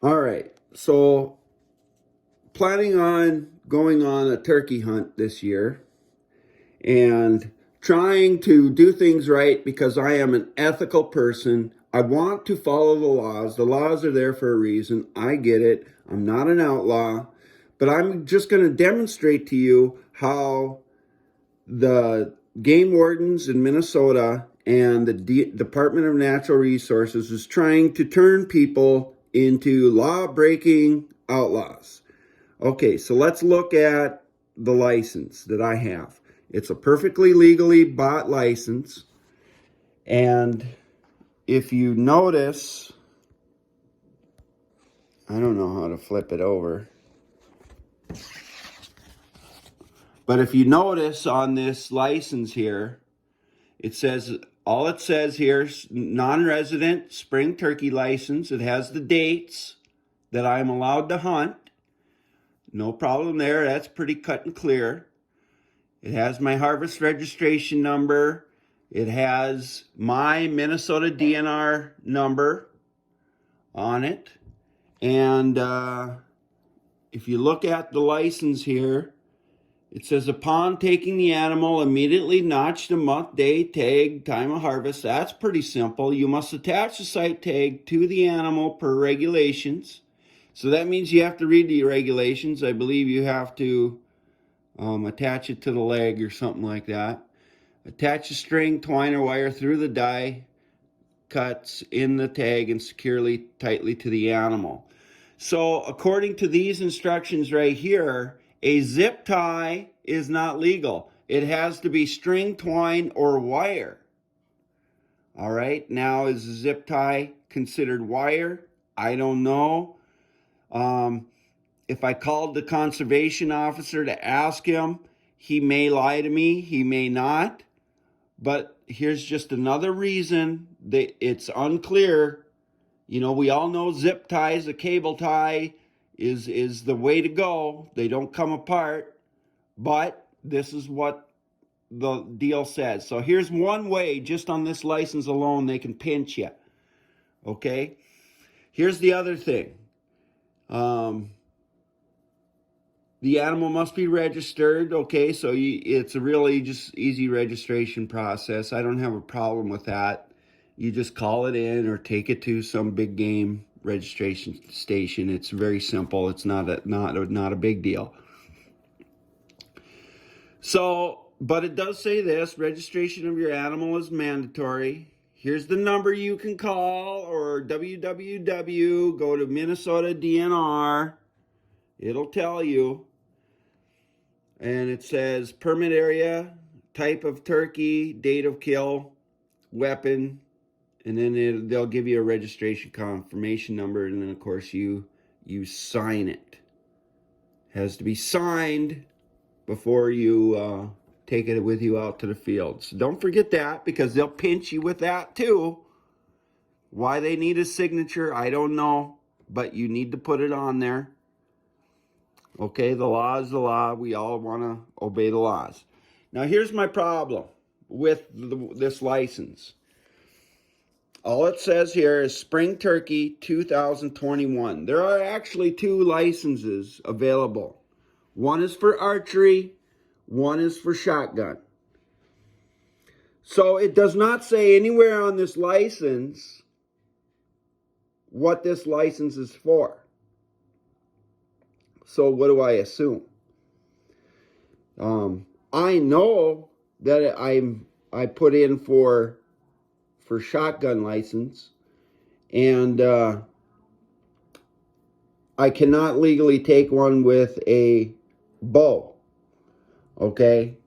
All right, so planning on going on a turkey hunt this year and trying to do things right because I am an ethical person. I want to follow the laws. The laws are there for a reason. I get it. I'm not an outlaw, but I'm just going to demonstrate to you how the game wardens in Minnesota and the Department of Natural Resources is trying to turn people into law-breaking outlaws. Okay, so let's look at the license that I have. It's a perfectly legally bought license. And if you notice, I don't know how to flip it over. But if you notice on this license here, it says, all it says here is non-resident spring turkey license. It has the dates that I'm allowed to hunt. No problem there. That's pretty cut and clear. It has my harvest registration number. It has my Minnesota DNR number on it. And if you look at the license here, it says upon taking the animal, immediately notch the month, day, tag, time of harvest. That's pretty simple. You must attach the site tag to the animal per regulations. So that means you have to read the regulations. I believe you have to attach it to the leg or something like that. Attach a string, twine, or wire through the die cuts in the tag and securely, tightly to the animal. So according to these instructions right here, a zip tie is not legal. It has to be string, twine, or wire. All right, now is a zip tie considered wire? I don't know. If I called the conservation officer to ask him, he may lie to me, he may not. But here's just another reason that it's unclear. You know, we all know zip ties, a cable tie is the way to go. They don't come apart. But this is what the deal says. So here's one way, just on this license alone, they can pinch you. Okay? Here's the other thing. The animal must be registered, okay, so it's a really just easy registration process. I don't have a problem with that. You just call it in or take it to some big game registration station. It's very simple. It's not a big deal. So, but it does say this, registration of your animal is mandatory. Here's the number you can call, or www, go to Minnesota DNR. It'll tell you. And it says permit area, type of turkey, date of kill, weapon, and then they'll give you a registration confirmation number, and then of course you sign it. It has to be signed before you take it with you out to the field. So don't forget that, because they'll pinch you with that too. Why they need a signature, I don't know, but you need to put it on there. Okay, the law is the law. We all want to obey the laws. Now, here's my problem with this license. All it says here is Spring Turkey 2021. There are actually two licenses available. One is for archery, one is for shotgun. So it does not say anywhere on this license what this license is for. So what do I assume? I know that I put in for shotgun license, and I cannot legally take one with a bow. Okay?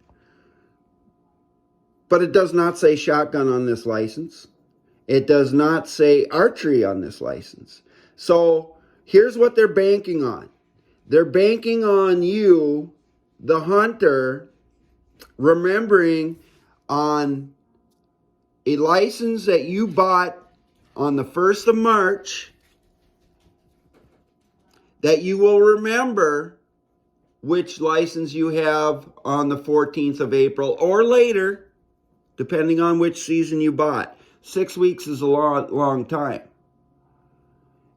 But it does not say shotgun on this license. It does not say archery on this license. So here's what they're banking on. They're banking on you, the hunter, remembering on a license that you bought on the 1st of March, that you will remember which license you have on the 14th of April or later, depending on which season you bought. 6 weeks is a long time.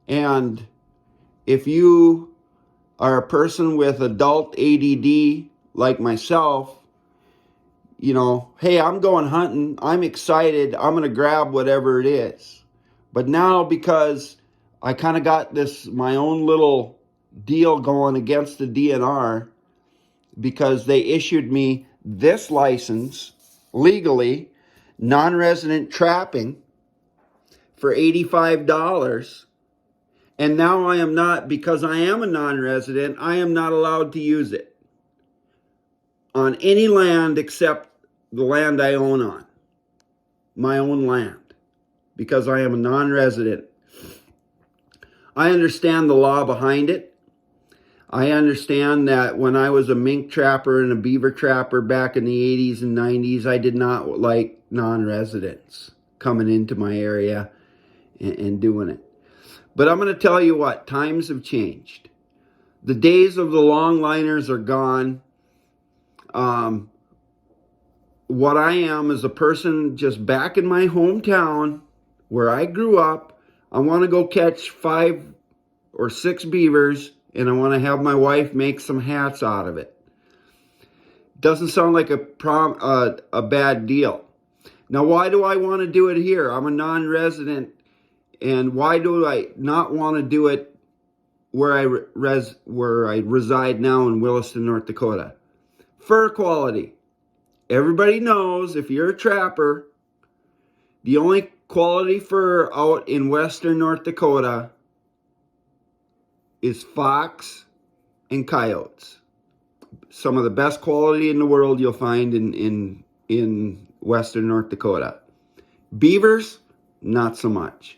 And if you are a person with adult ADD like myself, you know, hey, I'm going hunting, I'm excited, I'm going to grab whatever it is. But now, because I kind of got this, my own little deal going against the DNR, because they issued me this license legally, non-resident trapping, for $85. And now I am not, because I am a non-resident, I am not allowed to use it on any land except the land I own on, my own land, because I am a non-resident. I understand the law behind it. I understand that when I was a mink trapper and a beaver trapper back in the 80s and 90s, I did not like non-residents coming into my area and doing it. But I'm going to tell you what, times have changed. The days of the longliners are gone. What I am is a person just back in my hometown where I grew up. I want to go catch 5 or 6 beavers, and I want to have my wife make some hats out of it. Doesn't sound like a bad deal. Now, why do I want to do it here? I'm a non-resident, and why do I not want to do it where I reside now in Williston, North Dakota? Fur quality. Everybody knows, if you're a trapper, the only quality fur out in western North Dakota is fox and coyotes. Some of the best quality in the world you'll find in western North Dakota. Beavers, not so much.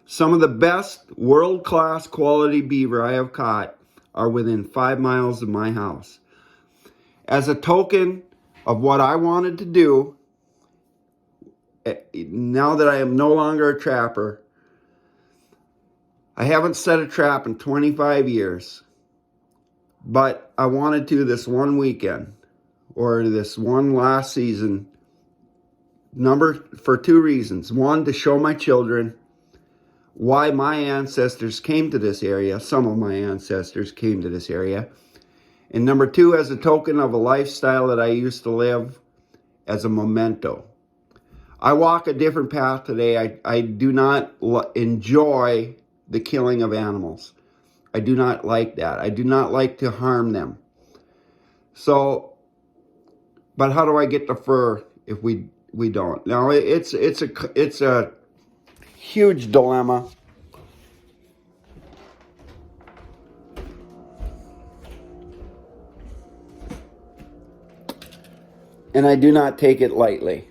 Some of the best world-class quality beaver I have caught are within 5 miles of my house. As a token of what I wanted to do, now that I am no longer a trapper, I haven't set a trap in 25 years, but I wanted to this one weekend, or this one last season, for 2 reasons. One, to show my children why my ancestors came to this area. Some of my ancestors came to this area. And number 2, as a token of a lifestyle that I used to live, as a memento. I walk a different path today. I do not enjoy the killing of animals. I do not like that. I do not like to harm them. So, but how do I get the fur if we don't? Now, it's a huge dilemma. And I do not take it lightly.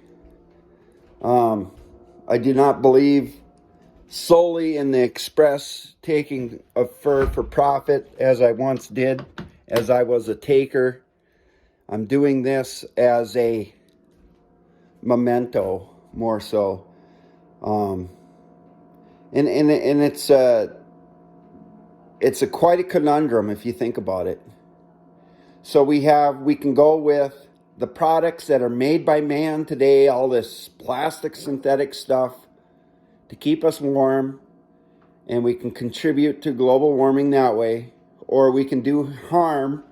I do not believe solely in the express taking of fur for profit as I once did, as I was a taker. I'm doing this as a memento, more so. And it's quite a conundrum if you think about it. So we can go with the products that are made by man today, all this plastic synthetic stuff to keep us warm, and we can contribute to global warming that way, or we can do harm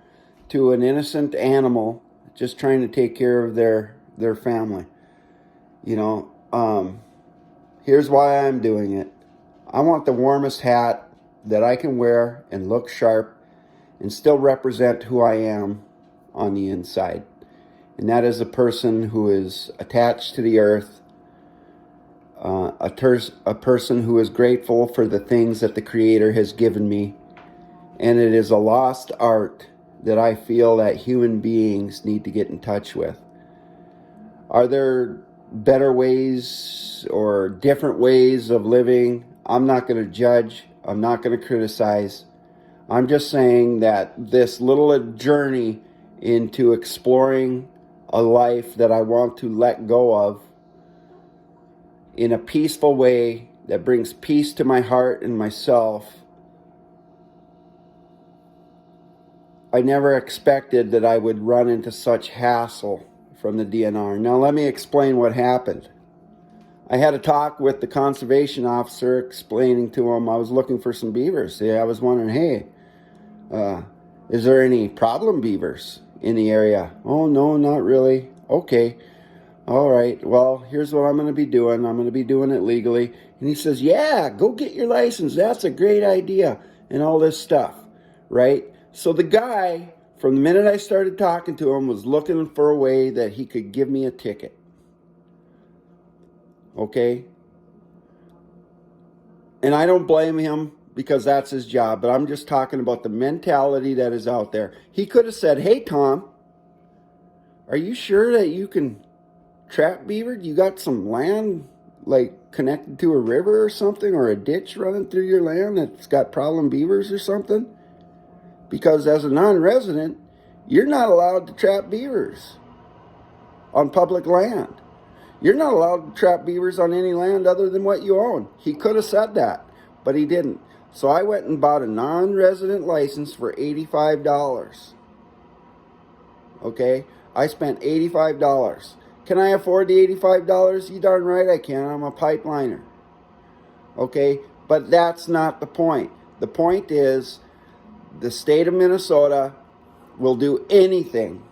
to an innocent animal just trying to take care of their family. You know, here's why I'm doing it. I want the warmest hat that I can wear and look sharp and still represent who I am on the inside. And that is a person who is attached to the earth, a person who is grateful for the things that the Creator has given me. And it is a lost art that I feel that human beings need to get in touch with. Are there better ways or different ways of living? I'm not going to judge. I'm not going to criticize. I'm just saying that this little journey into exploring a life that I want to let go of in a peaceful way that brings peace to my heart and myself. I never expected that I would run into such hassle from the DNR. Now let me explain what happened. I had a talk with the conservation officer explaining to him I was looking for some beavers. Yeah, I was wondering, hey, is there any problem beavers in the area? Oh, no, not really. Okay. All right. Well, here's what I'm going to be doing. I'm going to be doing it legally. And he says, yeah, go get your license. That's a great idea. And all this stuff. Right? So the guy, from the minute I started talking to him, was looking for a way that he could give me a ticket. Okay? And I don't blame him because that's his job, but I'm just talking about the mentality that is out there. He could have said, hey, Tom, are you sure that you can trap beaver? You got some land like connected to a river or something, or a ditch running through your land that's got problem beavers or something? Because as a non-resident, you're not allowed to trap beavers on public land. You're not allowed to trap beavers on any land other than what you own. He could have said that, but he didn't. So I went and bought a non-resident license for $85. Okay? I spent $85. Can I afford the $85? You darn right I can. I'm a pipeliner. Okay? But that's not the point. The point is the state of Minnesota will do anything.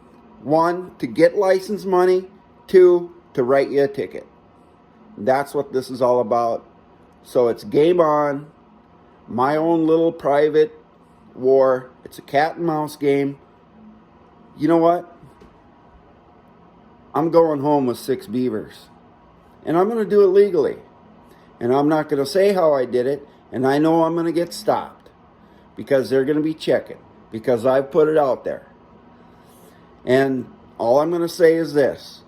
1, to get license money. 2, to write you a ticket. That's what this is all about. So it's game on. My own little private war. It's a cat and mouse game. You know what? I'm going home with 6 beavers. And I'm going to do it legally. And I'm not going to say how I did it. And I know I'm going to get stopped. Because they're going to be checking. Because I've put it out there. And all I'm going to say is this.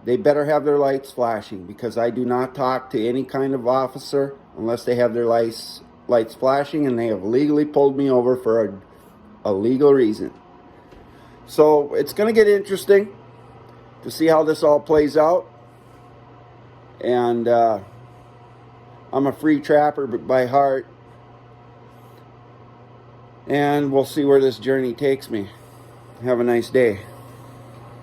They better have their lights flashing. Because I do not talk to any kind of officer unless they have their lights flashing. And they have legally pulled me over for a legal reason. So it's going to get interesting to see how this all plays out. And I'm a free trapper by heart. And we'll see where this journey takes me. Have a nice day.